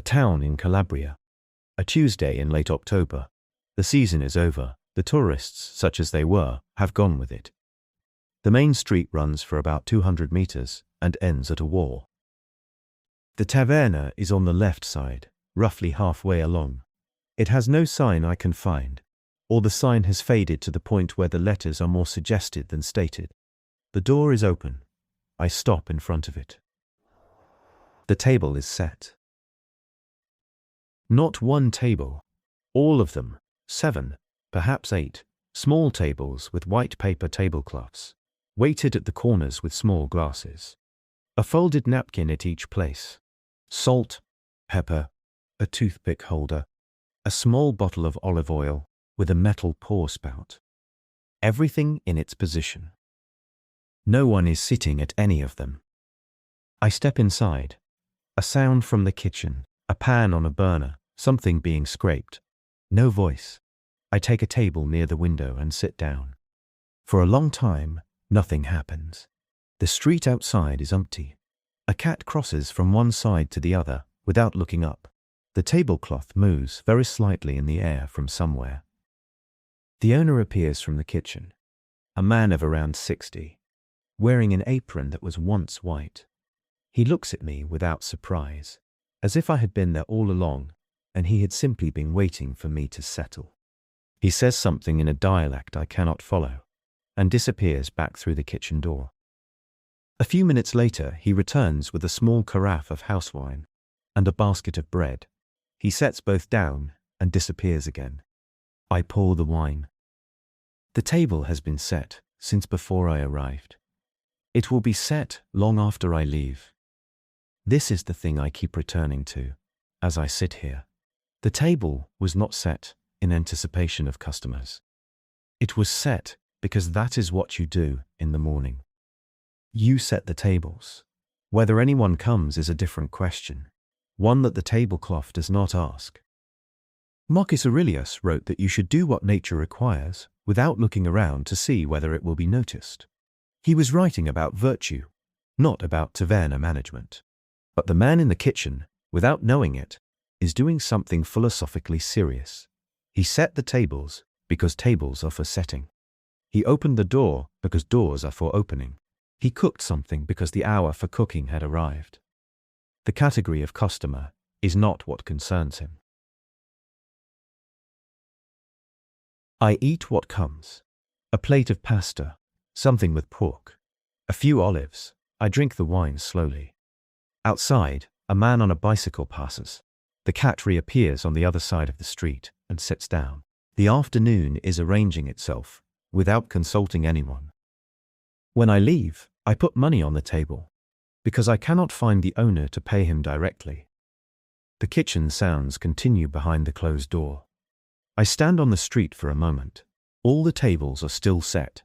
town in Calabria. A Tuesday in late October. The season is over. The tourists, such as they were, have gone with it. The main street runs for about 200 meters and ends at a wall. The taverna is on the left side, roughly halfway along. It has no sign I can find, or the sign has faded to the point where the letters are more suggested than stated. The door is open. I stop in front of it. The table is set. Not one table. All of them, 7, perhaps 8, small tables with white paper tablecloths, weighted at the corners with small glasses. A folded napkin at each place. Salt, pepper, a toothpick holder, a small bottle of olive oil with a metal pour spout. Everything in its position. No one is sitting at any of them. I step inside. A sound from the kitchen, a pan on a burner, something being scraped. No voice. I take a table near the window and sit down. For a long time, nothing happens. The street outside is empty. A cat crosses from one side to the other without looking up. The tablecloth moves very slightly in the air from somewhere. The owner appears from the kitchen, a man of around 60, wearing an apron that was once white. He looks at me without surprise, as if I had been there all along and he had simply been waiting for me to settle. He says something in a dialect I cannot follow and disappears back through the kitchen door. A few minutes later, he returns with a small carafe of house wine and a basket of bread. He sets both down and disappears again. I pour the wine. The table has been set since before I arrived. It will be set long after I leave. This is the thing I keep returning to as I sit here. The table was not set in anticipation of customers. It was set because that is what you do in the morning. You set the tables. Whether anyone comes is a different question, one that the tablecloth does not ask. Marcus Aurelius wrote that you should do what nature requires without looking around to see whether it will be noticed. He was writing about virtue, not about taverna management. But the man in the kitchen, without knowing it, is doing something philosophically serious. He set the tables because tables are for setting. He opened the door because doors are for opening. He cooked something because the hour for cooking had arrived. The category of customer is not what concerns him. I eat what comes. A plate of pasta, something with pork, a few olives. I drink the wine slowly. Outside, a man on a bicycle passes. The cat reappears on the other side of the street and sits down. The afternoon is arranging itself without consulting anyone. When I leave, I put money on the table because I cannot find the owner to pay him directly. The kitchen sounds continue behind the closed door. I stand on the street for a moment. All the tables are still set.